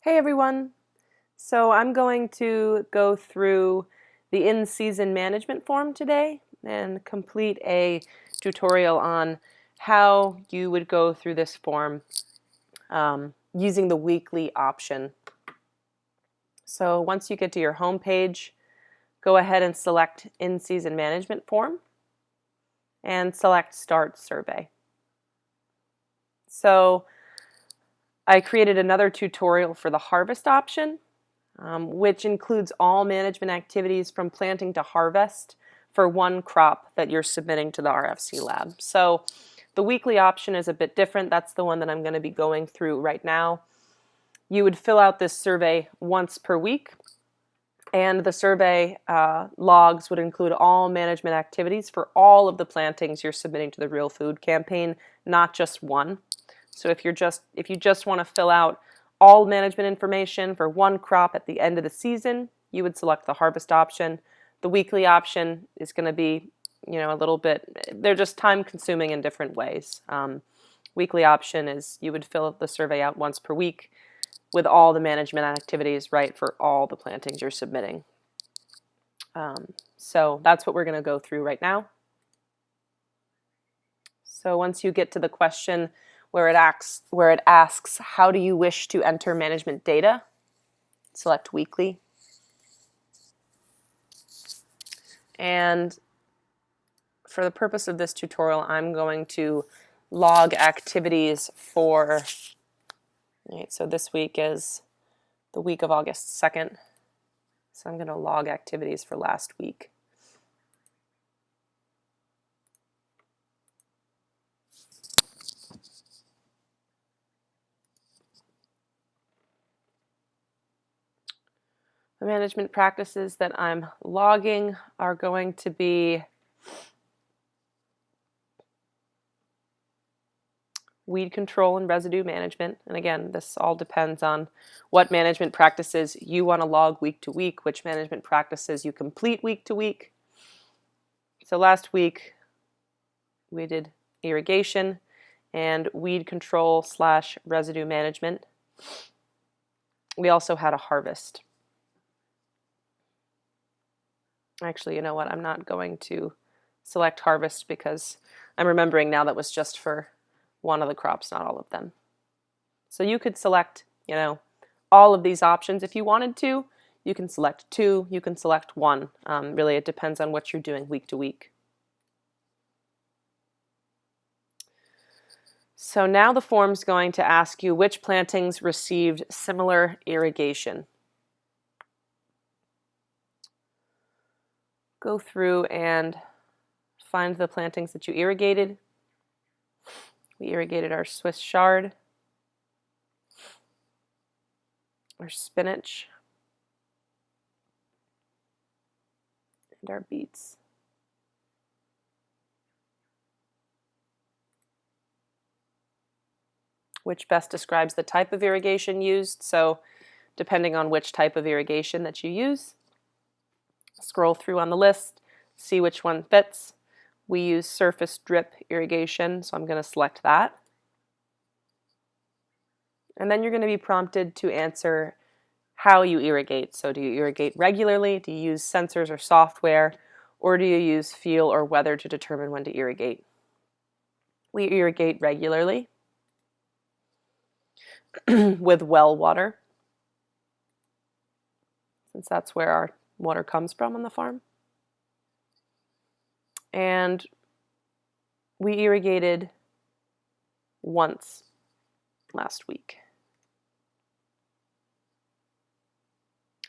Hey everyone! So I'm going to go through the in-season management form today and complete a tutorial on how you would go through this form using the weekly option. So once you get to your home page, go ahead and select in-season management form and select Start Survey. So I created another tutorial for the harvest option, which includes all management activities from planting to harvest for one crop that you're submitting to the RFC lab. So the weekly option is a bit different. That's the one that I'm going to be going through right now. You would fill out this survey once per week, and the survey logs would include all management activities for all of the plantings you're submitting to the Real Food campaign, not just one. So if you just want to fill out all management information for one crop at the end of the season, you would select the harvest option. The weekly option is going to be, a little bit, they're just time consuming in different ways. Weekly option is you would fill the survey out once per week with all the management activities, right, for all the plantings you're submitting. So that's what we're going to go through right now. So once you get to the question where it asks how do you wish to enter management data, select weekly. And for the purpose of this tutorial, I'm going to log activities for, so this week is the week of August 2nd. So I'm going to log activities for last week. The management practices that I'm logging are going to be weed control and residue management. And again, this all depends on what management practices you want to log week to week, which management practices you complete week to week. So last week we did irrigation and weed control / residue management. We also had a harvest. Actually, you know what? I'm not going to select harvest because I'm remembering now that was just for one of the crops, not all of them. So you could select, all of these options if you wanted to. You can select 2, you can select 1. Really, it depends on what you're doing week to week. So now the form's going to ask you which plantings received similar irrigation. Go through and find the plantings that you irrigated. We irrigated our Swiss chard, our spinach, and our beets. Which best describes the type of irrigation used. So depending on which type of irrigation that you use, scroll through on the list, see which one fits. We use surface drip irrigation, so I'm going to select that. And then you're going to be prompted to answer how you irrigate. So do you irrigate regularly? Do you use sensors or software? Or do you use feel or weather to determine when to irrigate? We irrigate regularly with well water, since that's where our water comes from on the farm. And we irrigated once last week.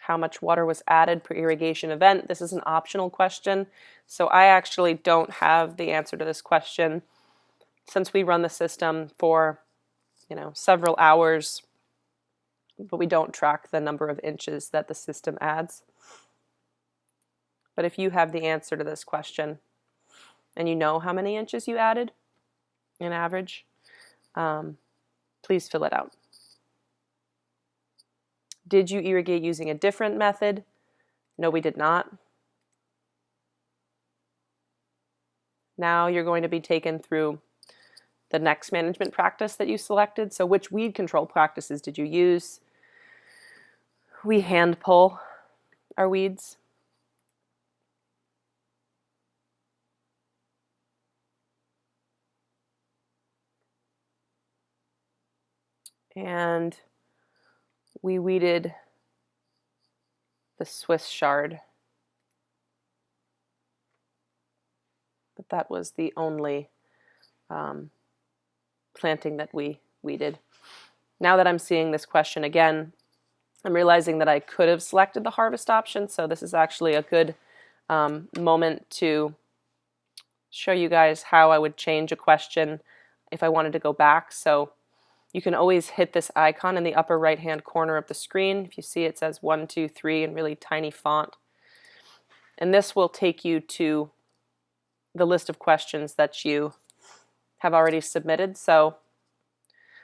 How much water was added per irrigation event? This is an optional question, so I actually don't have the answer to this question since we run the system for several hours, but we don't track the number of inches that the system adds. But if you have the answer to this question and you know how many inches you added in average, please fill it out. Did you irrigate using a different method? No, we did not. Now you're going to be taken through the next management practice that you selected. So which weed control practices did you use? We hand pull our weeds. And we weeded the Swiss chard. But that was the only planting that we weeded. Now that I'm seeing this question again, I'm realizing that I could have selected the harvest option, so this is actually a good moment to show you guys how I would change a question if I wanted to go back. So you can always hit this icon in the upper right hand corner of the screen. If you see, it says 1, 2, 3 in really tiny font. And this will take you to the list of questions that you have already submitted. So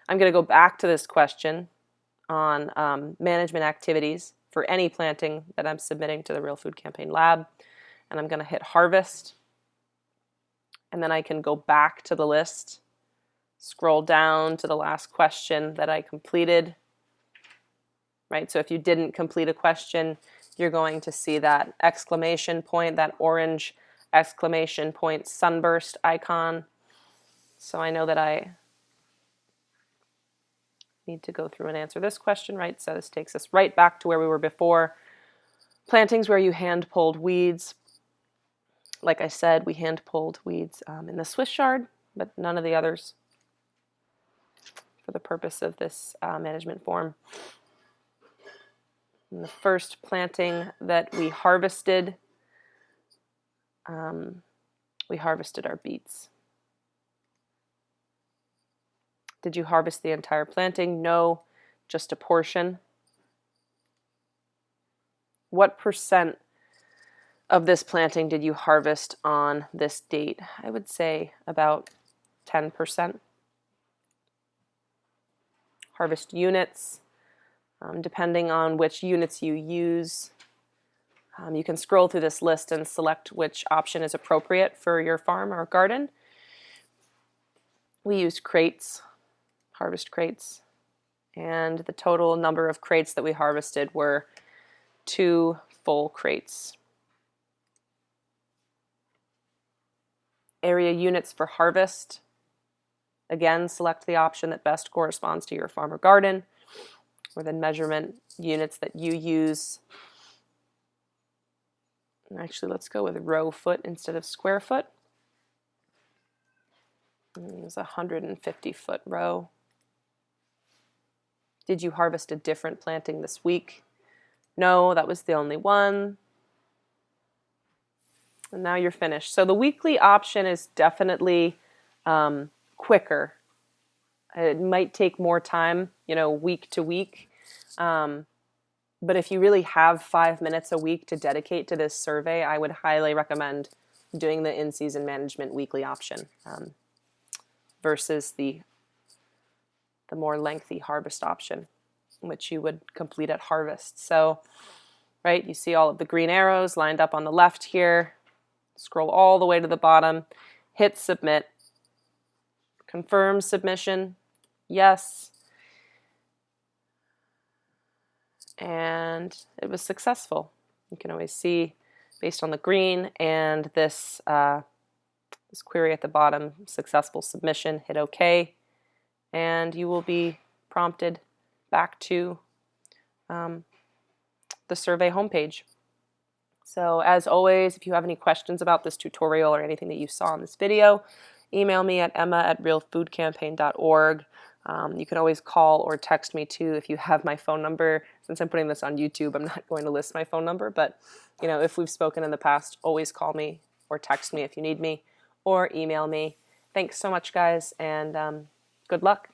I'm going to go back to this question on management activities for any planting that I'm submitting to the Real Food Campaign Lab. And I'm going to hit harvest. And then I can go back to the list, scroll down to the last question that I completed. Right? So if you didn't complete a question, you're going to see that exclamation point, that orange exclamation point sunburst icon. So I know that I need to go through and answer this question, right? So this takes us right back to where we were before. Plantings where you hand pulled weeds. Like I said, we hand pulled weeds in the Swiss chard, but none of the others for the purpose of this management form. And the first planting that we harvested our beets. Did you harvest the entire planting? No, just a portion. What percent of this planting did you harvest on this date? I would say about 10%. Harvest units, depending on which units you use. You can scroll through this list and select which option is appropriate for your farm or garden. We used crates, harvest crates, and the total number of crates that we harvested were 2 full crates. Area units for harvest. Again, select the option that best corresponds to your farm or garden, or the measurement units that you use. Actually, let's go with row foot instead of square foot. It's a 150-foot row. Did you harvest a different planting this week? No, that was the only one. And now you're finished. So the weekly option is definitely quicker. It might take more time, week to week. But if you really have 5 minutes a week to dedicate to this survey, I would highly recommend doing the in-season management weekly option versus the more lengthy harvest option, which you would complete at harvest. So, right, you see all of the green arrows lined up on the left here. Scroll all the way to the bottom, hit submit, confirm submission, yes, and it was successful. You can always see based on the green and this query at the bottom, successful submission, hit OK, and you will be prompted back to the survey homepage. So as always, if you have any questions about this tutorial or anything that you saw in this video, email me at emma@realfoodcampaign.org. You can always call or text me too if you have my phone number. Since I'm putting this on YouTube, I'm not going to list my phone number, but if we've spoken in the past, always call me or text me if you need me, or email me. Thanks so much, guys, and good luck.